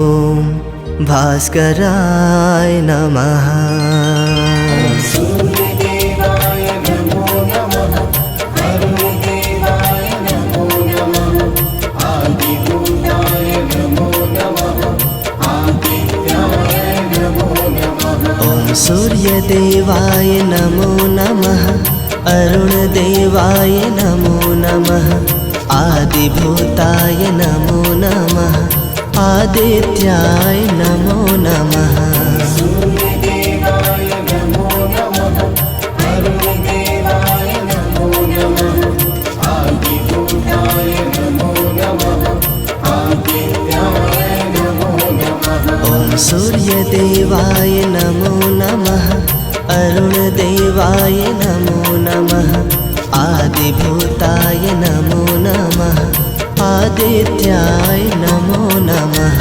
ॐ भास्कराय नमः। सूर्यदेवाय नमो नमः। अरुणदेवाय नमो नमः। आदिभूताय नमो नमः। आदित्याय नमो नमः। ॐ सूर्यदेवाय नमो नमः। अरुणदेवाय नमो नमः। आदिभूताय नमो नमः। आदित्याय नमो नमः। सूर्यदेवाय नमो नमः। अरुणदेवाय नमो नमः। आदिभूताय नमो नमः। आदित्याय नमो नमः। ॐ सूर्यदेवाय नमो नमः। अरुणदेवाय नमो नमः। आदिभूताय नमो नमः। आदित्याय नमो नमः।